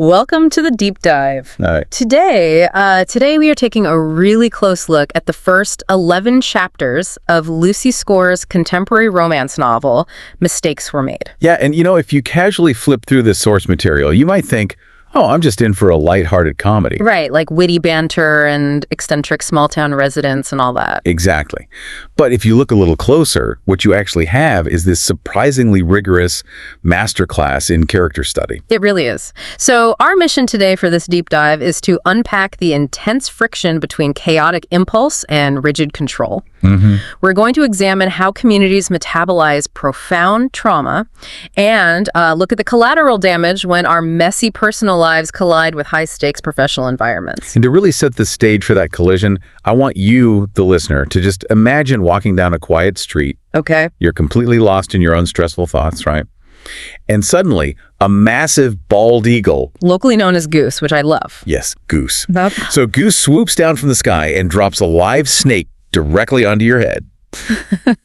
Welcome to the deep dive. All right. Today we are taking a really close look at the first 11 chapters of Lucy Score's contemporary romance novel, Mistakes Were Made. Yeah, and if you casually flip through this source material, you might think, oh, I'm just in for a lighthearted comedy. Right, like witty banter and eccentric small-town residents and all that. Exactly. But if you look a little closer, what you actually have is this surprisingly rigorous masterclass in character study. It really is. So our mission today for this deep dive is to unpack the intense friction between chaotic impulse and rigid control. We're going to examine how communities metabolize profound trauma and look at the collateral damage when our messy personal lives collide with high-stakes professional environments. And to really set the stage for that collision, I want you, the listener, to just imagine walking down a quiet street. Okay. You're completely lost in your own stressful thoughts, right? And suddenly, a massive bald eagle, locally known as Goose, which I love. yes, Goose. Yep. So Goose swoops down from the sky and drops a live snake directly onto your head.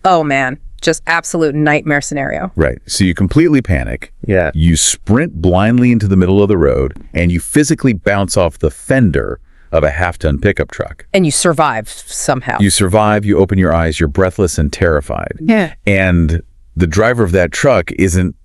Oh, man. Just absolute nightmare scenario. Right. So you completely panic. Yeah. You sprint blindly into the middle of the road, and you physically bounce off the fender of a half-ton pickup truck. And you survive somehow. You survive, you open your eyes, you're breathless and terrified. Yeah. And the driver of that truck isn't,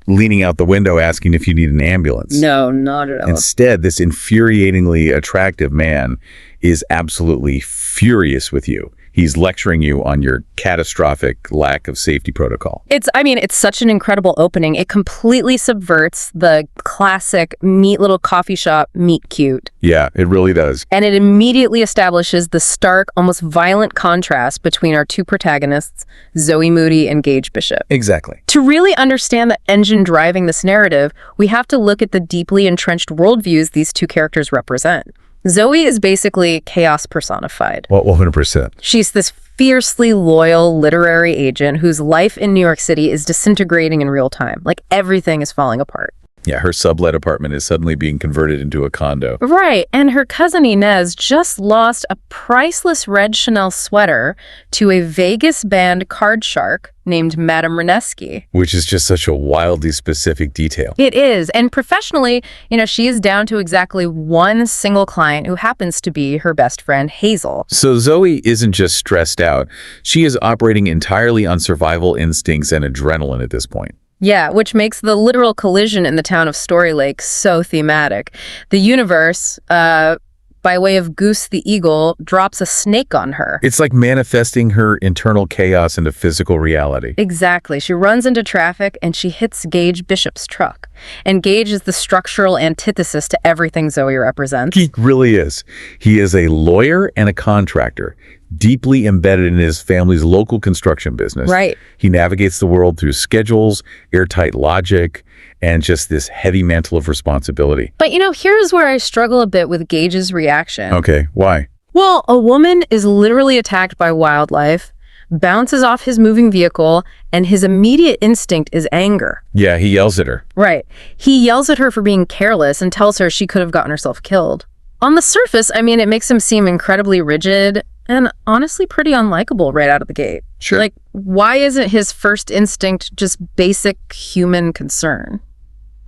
leaning out the window asking if you need an ambulance. No, not at all. Instead, this infuriatingly attractive man is absolutely furious with you. He's lecturing you on your catastrophic lack of safety protocol. It's such an incredible opening. It completely subverts the classic neat little coffee shop meet cute. Yeah, it really does. And it immediately establishes the stark, almost violent contrast between our two protagonists, Zoey Moody and Gage Bishop. Exactly. To really understand the engine driving this narrative, we have to look at the deeply entrenched worldviews these two characters represent. Zoey is basically chaos personified. Well, 100%. She's this fiercely loyal literary agent whose life in New York City is disintegrating in real time. Like everything is falling apart. Yeah, her sublet apartment is suddenly being converted into a condo. Right, and her cousin Inez just lost a priceless red Chanel sweater to a Vegas-banned card shark named Madame Renesky. Which is just such a wildly specific detail. It is, and professionally, she is down to exactly one single client who happens to be her best friend, Hazel. So Zoey isn't just stressed out. She is operating entirely on survival instincts and adrenaline at this point. Yeah, which makes the literal collision in the town of Story Lake so thematic. The universe, by way of Goose the Eagle, drops a snake on her. It's like manifesting her internal chaos into physical reality. Exactly. She runs into traffic and she hits Gage Bishop's truck. And Gage is the structural antithesis to everything Zoey represents. He really is. He is a lawyer and a contractor, deeply embedded in his family's local construction business. Right. He navigates the world through schedules, airtight logic, and just this heavy mantle of responsibility. But here's where I struggle a bit with Gage's reaction. Okay, why? Well, a woman is literally attacked by wildlife, bounces off his moving vehicle, and his immediate instinct is anger. Yeah, he yells at her. Right. He yells at her for being careless and tells her she could have gotten herself killed. On the surface, it makes him seem incredibly rigid and honestly pretty unlikable right out of the gate. Sure. Like, why isn't his first instinct just basic human concern?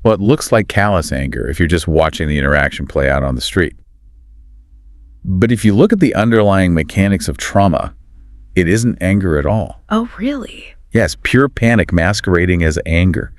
Well, it looks like callous anger if you're just watching the interaction play out on the street. But if you look at the underlying mechanics of trauma, it isn't anger at all. Oh, really? Yes, pure panic masquerading as anger.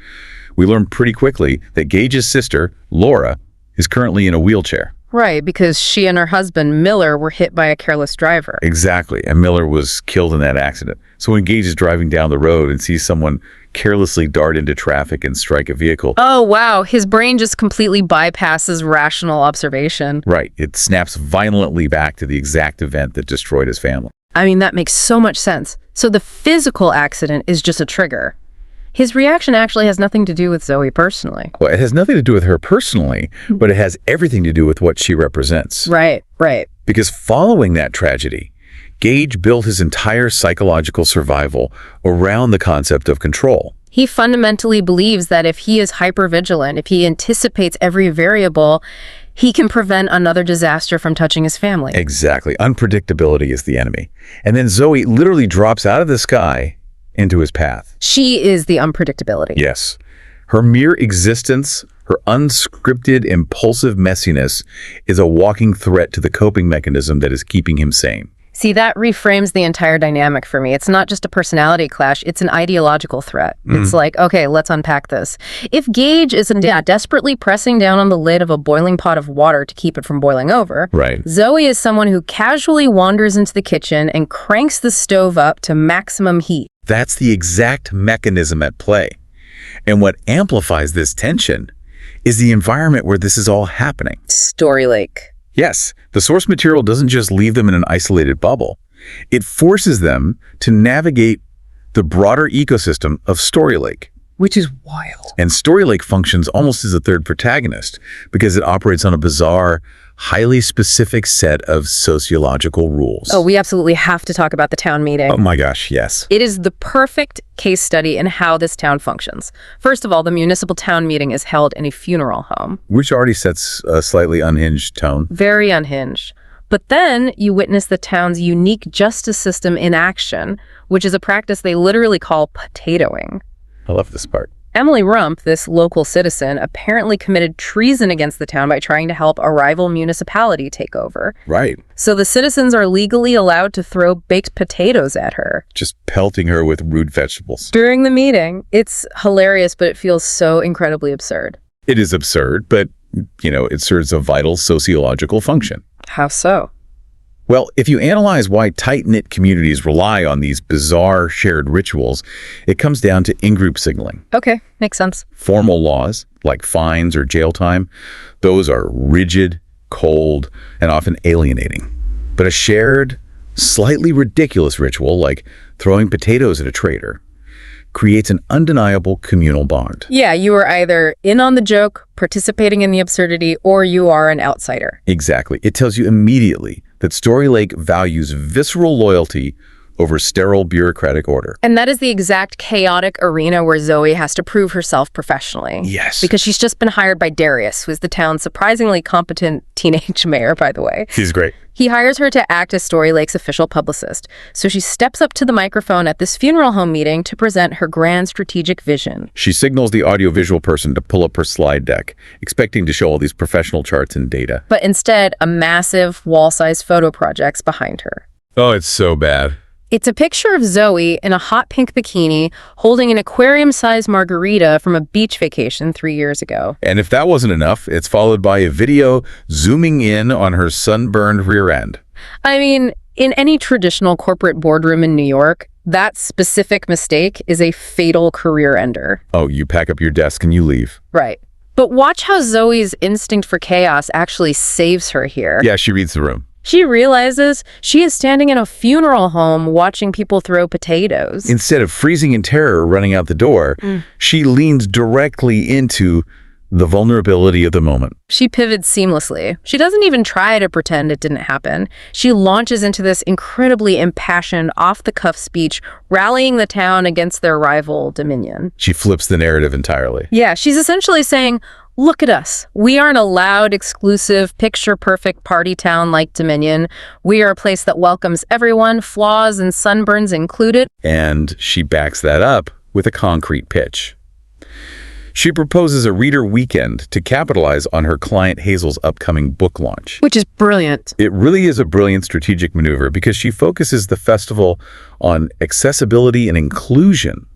We learn pretty quickly that Gage's sister, Laura, is currently in a wheelchair. Right, because she and her husband, Miller, were hit by a careless driver. Exactly, and Miller was killed in that accident. So when Gage is driving down the road and sees someone carelessly dart into traffic and strike a vehicle... Oh, wow, his brain just completely bypasses rational observation. Right, it snaps violently back to the exact event that destroyed his family. That makes so much sense. So the physical accident is just a trigger. His reaction actually has nothing to do with Zoey personally. Well, it has nothing to do with her personally, but it has everything to do with what she represents. Right. Because following that tragedy, Gage built his entire psychological survival around the concept of control. He fundamentally believes that if he is hypervigilant, if he anticipates every variable, he can prevent another disaster from touching his family. Exactly. Unpredictability is the enemy. And then Zoey literally drops out of the sky into his path. She is the unpredictability. Yes. Her mere existence, her unscripted, impulsive messiness is a walking threat to the coping mechanism that is keeping him sane. See, that reframes the entire dynamic for me. It's not just a personality clash, it's an ideological threat. It's like, okay, let's unpack this. If Gage is desperately pressing down on the lid of a boiling pot of water to keep it from boiling over, Right. Zoey is someone who casually wanders into the kitchen and cranks the stove up to maximum heat. That's the exact mechanism at play. And what amplifies this tension is the environment where this is all happening. Story Lake. Yes, the source material doesn't just leave them in an isolated bubble. It forces them to navigate the broader ecosystem of Story Lake. Which is wild. And Story Lake functions almost as a third protagonist because it operates on a bizarre, highly specific set of sociological rules. Oh, we absolutely have to talk about the town meeting. Oh my gosh, yes. It is the perfect case study in how this town functions. First of all, the municipal town meeting is held in a funeral home. Which already sets a slightly unhinged tone. Very unhinged. But then you witness the town's unique justice system in action, which is a practice they literally call potatoing. I love this part. Emily Rump, this local citizen, apparently committed treason against the town by trying to help a rival municipality take over. Right. So the citizens are legally allowed to throw baked potatoes at her. Just pelting her with rude vegetables. During the meeting, it's hilarious, but it feels so incredibly absurd. It is absurd, but, it serves a vital sociological function. How so? Well, if you analyze why tight-knit communities rely on these bizarre shared rituals, it comes down to in-group signaling. Okay, makes sense. Formal laws, like fines or jail time, those are rigid, cold, and often alienating. But a shared, slightly ridiculous ritual, like throwing potatoes at a traitor, creates an undeniable communal bond. Yeah, you are either in on the joke, participating in the absurdity, or you are an outsider. Exactly. It tells you immediately that Story Lake values visceral loyalty over sterile bureaucratic order. And that is the exact chaotic arena where Zoey has to prove herself professionally. Yes. Because she's just been hired by Darius, who's the town's surprisingly competent teenage mayor, by the way. He's great. He hires her to act as Story Lake's official publicist. So she steps up to the microphone at this funeral home meeting to present her grand strategic vision. She signals the audiovisual person to pull up her slide deck, expecting to show all these professional charts and data. But instead, a massive wall-sized photo project's behind her. Oh, it's so bad. It's a picture of Zoey in a hot pink bikini holding an aquarium-sized margarita from a beach vacation 3 years ago. And if that wasn't enough, it's followed by a video zooming in on her sunburned rear end. I mean, in any traditional corporate boardroom in New York, that specific mistake is a fatal career ender. Oh, you pack up your desk and you leave. Right. But watch how Zoey's instinct for chaos actually saves her here. Yeah, she reads the room. She realizes she is standing in a funeral home watching people throw potatoes. Instead of freezing in terror running out the door, she leans directly into the vulnerability of the moment. She pivots seamlessly. She doesn't even try to pretend it didn't happen. She launches into this incredibly impassioned, off-the-cuff speech, rallying the town against their rival, Dominion. She flips the narrative entirely. Yeah, she's essentially saying, look at us. We aren't a loud, exclusive, picture-perfect party town like Dominion. We are a place that welcomes everyone, flaws and sunburns included. And she backs that up with a concrete pitch. She proposes a reader weekend to capitalize on her client Hazel's upcoming book launch. Which is brilliant. It really is a brilliant strategic maneuver because she focuses the festival on accessibility and inclusion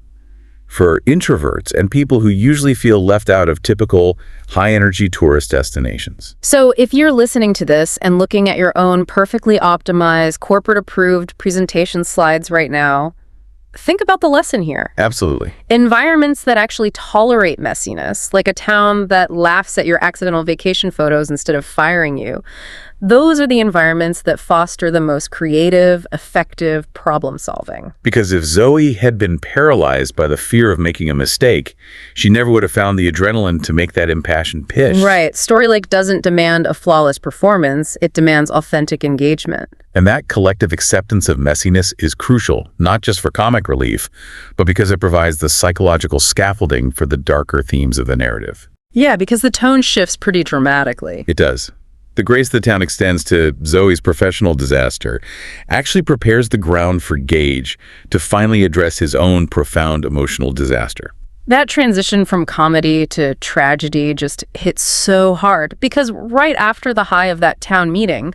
for introverts and people who usually feel left out of typical high-energy tourist destinations. So if you're listening to this and looking at your own perfectly optimized, corporate-approved presentation slides right now, think about the lesson here. Absolutely. Environments that actually tolerate messiness, like a town that laughs at your accidental vacation photos instead of firing you, those are the environments that foster the most creative, effective problem solving. Because if Zoey had been paralyzed by the fear of making a mistake, she never would have found the adrenaline to make that impassioned pitch. Right. Story Lake doesn't demand a flawless performance. It demands authentic engagement. And that collective acceptance of messiness is crucial, not just for comic relief, but because it provides the psychological scaffolding for the darker themes of the narrative. Yeah, because the tone shifts pretty dramatically. It does. The grace the town extends to Zoey's professional disaster actually prepares the ground for Gage to finally address his own profound emotional disaster. That transition from comedy to tragedy just hits so hard because right after the high of that town meeting,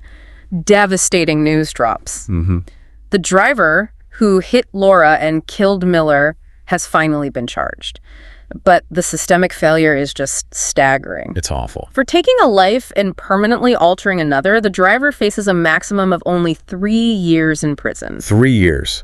devastating news drops. The driver who hit Laura and killed Miller has finally been charged. But the systemic failure is just staggering. It's awful. For taking a life and permanently altering another, the driver faces a maximum of only 3 years in prison. 3 years.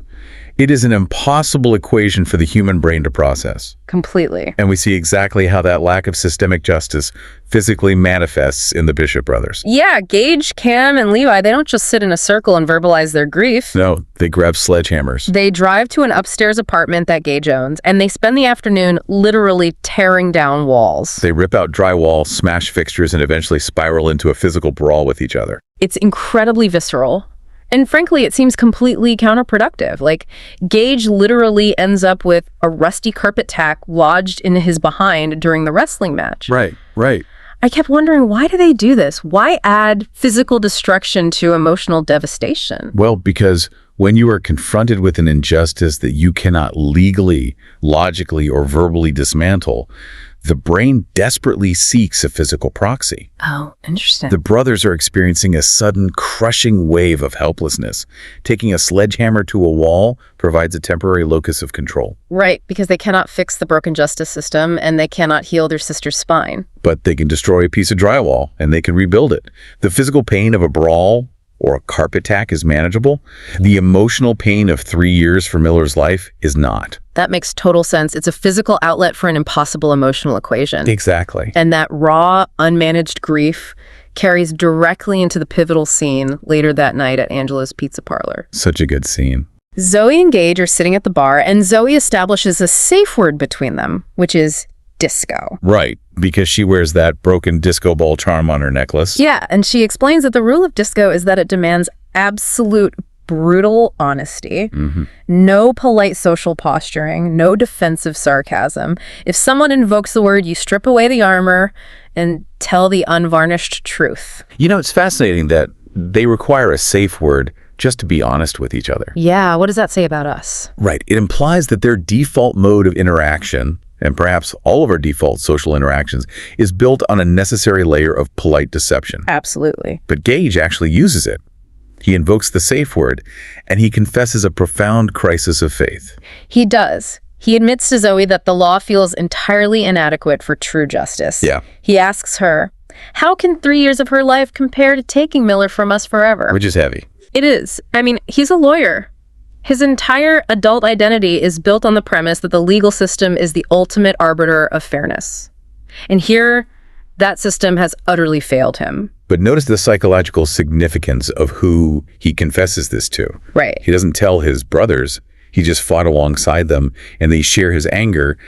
It is an impossible equation for the human brain to process. Completely. And we see exactly how that lack of systemic justice physically manifests in the Bishop brothers. Yeah, Gage, Cam, and Levi, they don't just sit in a circle and verbalize their grief. No, they grab sledgehammers. They drive to an upstairs apartment that Gage owns, and they spend the afternoon literally tearing down walls. They rip out drywall, smash fixtures, and eventually spiral into a physical brawl with each other. It's incredibly visceral. And frankly, it seems completely counterproductive. Like, Gage literally ends up with a rusty carpet tack lodged in his behind during the wrestling match. Right. I kept wondering, why do they do this? Why add physical destruction to emotional devastation? Well, because when you are confronted with an injustice that you cannot legally, logically, or verbally dismantle, the brain desperately seeks a physical proxy. Oh, interesting. The brothers are experiencing a sudden, crushing wave of helplessness. Taking a sledgehammer to a wall provides a temporary locus of control. Right, because they cannot fix the broken justice system and they cannot heal their sister's spine. But they can destroy a piece of drywall and they can rebuild it. The physical pain of a brawl or a carpet tack is manageable. The emotional pain of 3 years for Miller's life is not. That makes total sense. It's a physical outlet for an impossible emotional equation. Exactly. And that raw, unmanaged grief carries directly into the pivotal scene later that night at Angela's Pizza Parlor. Such a good scene. Zoey and Gage are sitting at the bar, and Zoey establishes a safe word between them, which is disco. Right, because she wears that broken disco ball charm on her necklace. Yeah, and she explains that the rule of disco is that it demands absolute brutal honesty, no polite social posturing, no defensive sarcasm. If someone invokes the word, you strip away the armor and tell the unvarnished truth. You know, it's fascinating that they require a safe word just to be honest with each other. Yeah, what does that say about us? Right. It implies that their default mode of interaction, and perhaps all of our default social interactions, is built on a necessary layer of polite deception. Absolutely. But Gage actually uses it. He invokes the safe word, and he confesses a profound crisis of faith. He does. He admits to Zoey that the law feels entirely inadequate for true justice. Yeah. He asks her, how can 3 years of her life compare to taking Miller from us forever? Which is heavy. It is. I mean, he's a lawyer. His entire adult identity is built on the premise that the legal system is the ultimate arbiter of fairness. And here, that system has utterly failed him. But notice the psychological significance of who he confesses this to. Right. He doesn't tell his brothers. He just fought alongside them, and they share his anger,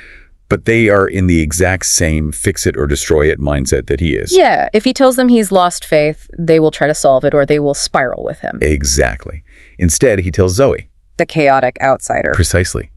but they are in the exact same fix-it-or-destroy-it mindset that he is. Yeah, if he tells them he's lost faith, they will try to solve it, or they will spiral with him. Exactly. Instead, he tells Zoey. The chaotic outsider. Precisely.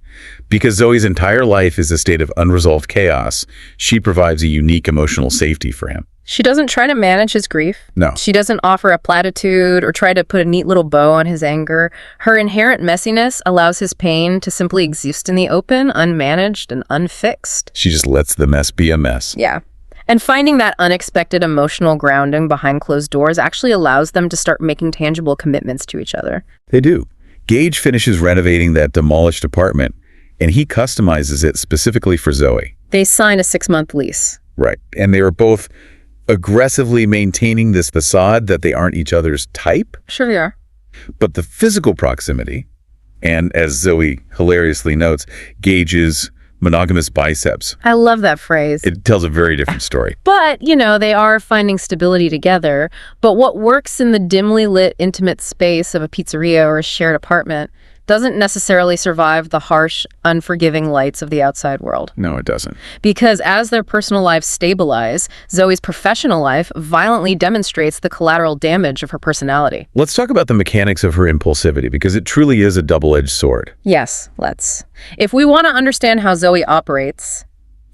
Because Zoey's entire life is a state of unresolved chaos, she provides a unique emotional safety for him. She doesn't try to manage his grief. No. She doesn't offer a platitude or try to put a neat little bow on his anger. Her inherent messiness allows his pain to simply exist in the open, unmanaged and unfixed. She just lets the mess be a mess. Yeah. And finding that unexpected emotional grounding behind closed doors actually allows them to start making tangible commitments to each other. They do. Gage finishes renovating that demolished apartment, and he customizes it specifically for Zoey. They sign a 6-month lease. Right. And they are both aggressively maintaining this facade that they aren't each other's type. Sure they are. But the physical proximity, and as Zoey hilariously notes, Gage's monogamous biceps. I love that phrase. It tells a very different story. But, you know, they are finding stability together. But what works in the dimly lit, intimate space of a pizzeria or a shared apartment doesn't necessarily survive the harsh, unforgiving lights of the outside world. No, it doesn't. Because as their personal lives stabilize, Zoey's professional life violently demonstrates the collateral damage of her personality. Let's talk about the mechanics of her impulsivity, because it truly is a double-edged sword. Yes, let's. If we want to understand how Zoey operates,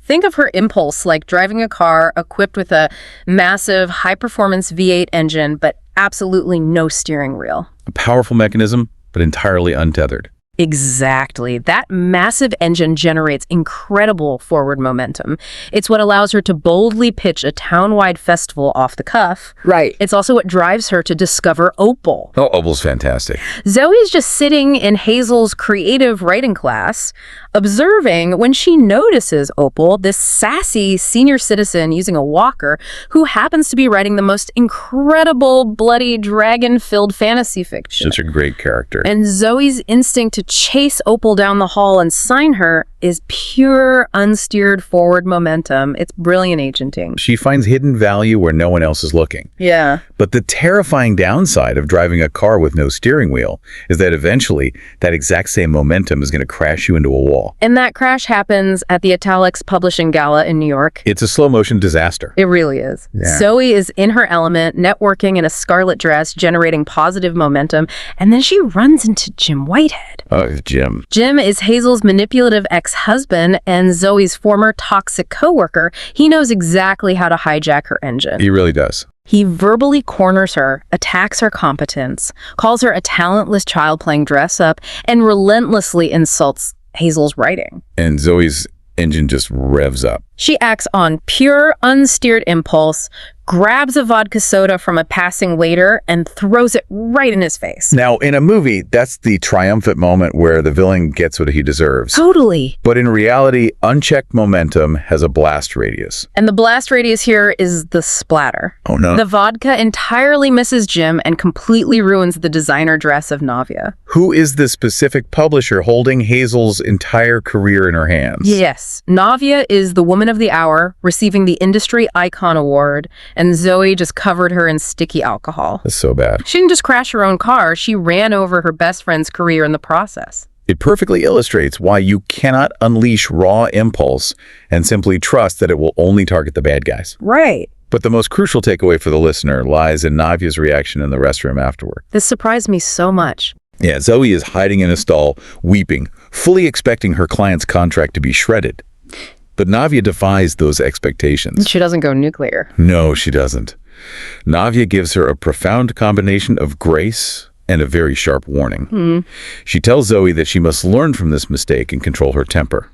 think of her impulse like driving a car equipped with a massive, high-performance V8 engine, but absolutely no steering wheel. A powerful mechanism, but entirely untethered. Exactly. That massive engine generates incredible forward momentum. It's what allows her to boldly pitch a town-wide festival off the cuff. Right. It's also what drives her to discover Opal. Oh, Opal's fantastic. Zoe's just sitting in Hazel's creative writing class, observing when she notices Opal, this sassy senior citizen using a walker who happens to be writing the most incredible, bloody, dragon-filled fantasy fiction. Such a great character. And Zoe's instinct to chase Opal down the hall and sign her is pure, unsteered forward momentum. It's brilliant agenting. She finds hidden value where no one else is looking. Yeah. But the terrifying downside of driving a car with no steering wheel is that eventually that exact same momentum is going to crash you into a wall. And that crash happens at the Italics Publishing Gala in New York. It's a slow motion disaster. It really is. Yeah. Zoe is in her element, networking in a scarlet dress, generating positive momentum, and then she runs into Jim Whitehead. Oh, Jim. Jim is Hazel's manipulative ex-husband and Zoe's former toxic coworker. He knows exactly how to hijack her engine. He really does. He verbally corners her, attacks her competence, calls her a talentless child playing dress-up, and relentlessly insults Hazel's writing. And Zoe's engine just revs up. She acts on pure, unsteered impulse, grabs a vodka soda from a passing waiter, and throws it right in his face. Now, in a movie, that's the triumphant moment where the villain gets what he deserves. Totally. But in reality, unchecked momentum has a blast radius. And the blast radius here is the splatter. Oh, no. The vodka entirely misses Jim and completely ruins the designer dress of Navia. Who is the specific publisher holding Hazel's entire career in her hands? Yes, Navia is the woman of the hour, receiving the Industry Icon Award, and Zoe just covered her in sticky alcohol. That's so bad. She didn't just crash her own car, she ran over her best friend's career in the process. It perfectly illustrates why you cannot unleash raw impulse and simply trust that it will only target the bad guys. Right. But the most crucial takeaway for the listener lies in Navia's reaction in the restroom afterward. This surprised me so much. Yeah, Zoe is hiding in a stall, weeping, fully expecting her client's contract to be shredded. But Navia defies those expectations. She doesn't go nuclear. No, she doesn't. Navia gives her a profound combination of grace and a very sharp warning. She tells Zoe that she must learn from this mistake and control her temper.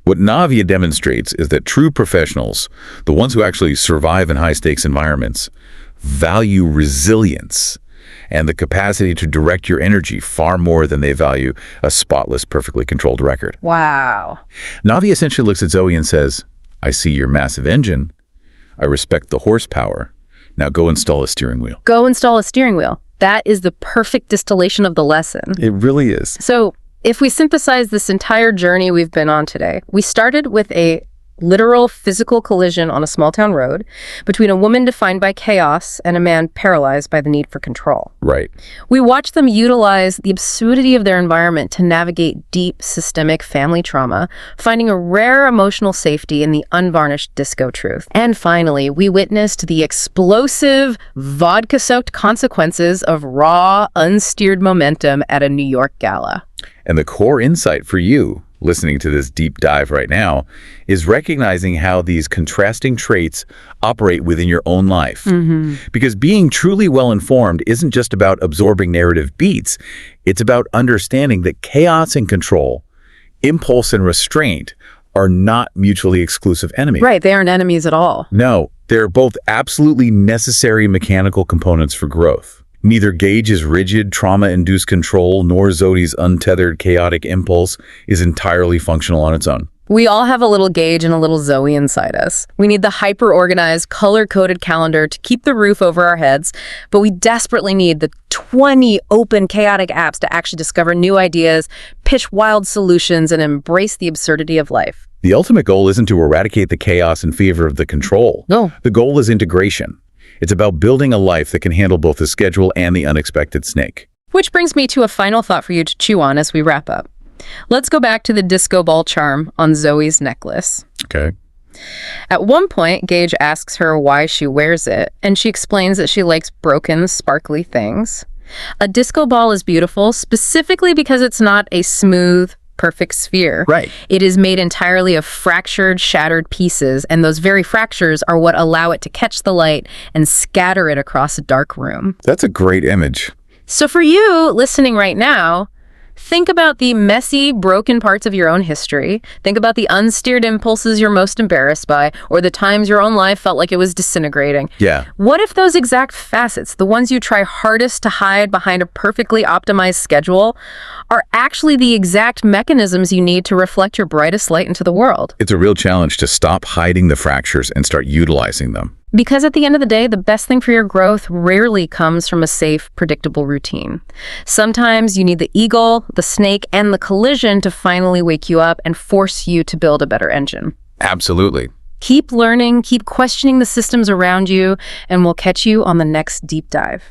What Navia demonstrates is that true professionals, the ones who actually survive in high-stakes environments, value resilience and the capacity to direct your energy far more than they value a spotless, perfectly controlled record. Wow. Navia essentially looks at Zoe and says, I see your massive engine. I respect the horsepower. Now go install a steering wheel. Go install a steering wheel. That is the perfect distillation of the lesson. It really is. So, if we synthesize this entire journey we've been on today, we started with a literal physical collision on a small town road between a woman defined by chaos and a man paralyzed by the need for control. Right. We watched them utilize the absurdity of their environment to navigate deep systemic family trauma, finding a rare emotional safety in the unvarnished disco truth. And finally, we witnessed the explosive, vodka-soaked consequences of raw, unsteered momentum at a New York gala. And the core insight for you, listening to this deep dive right now, is recognizing how these contrasting traits operate within your own life. Because being truly well-informed isn't just about absorbing narrative beats. It's about understanding that chaos and control, impulse and restraint are not mutually exclusive enemies. Right, they aren't enemies at all. No, they're both absolutely necessary mechanical components for growth. Neither Gage's rigid, trauma-induced control nor Zoe's untethered, chaotic impulse is entirely functional on its own. We all have a little Gage and a little Zoe inside us. We need the hyper-organized, color-coded calendar to keep the roof over our heads, but we desperately need the 20 open, chaotic apps to actually discover new ideas, pitch wild solutions, and embrace the absurdity of life. The ultimate goal isn't to eradicate the chaos in favor of the control. No. The goal is integration. It's about building a life that can handle both the schedule and the unexpected snake. Which brings me to a final thought for you to chew on as we wrap up. Let's go back to the disco ball charm on Zoe's necklace. Okay. At one point, Gage asks her why she wears it, and she explains that she likes broken, sparkly things. A disco ball is beautiful specifically because it's not a smooth, perfect sphere. Right. It is made entirely of fractured, shattered pieces, and those very fractures are what allow it to catch the light and scatter it across a dark room. That's a great image. So for you listening right now, Think about the messy, broken parts of your own history. Think about the unsteered impulses you're most embarrassed by, or the times your own life felt like it was disintegrating. Yeah. What if those exact facets, the ones you try hardest to hide behind a perfectly optimized schedule, are actually the exact mechanisms you need to reflect your brightest light into the world? It's a real challenge to stop hiding the fractures and start utilizing them. Because at the end of the day, the best thing for your growth rarely comes from a safe, predictable routine. Sometimes you need the eagle, the snake, and the collision to finally wake you up and force you to build a better engine. Absolutely. Keep learning, keep questioning the systems around you, and we'll catch you on the next deep dive.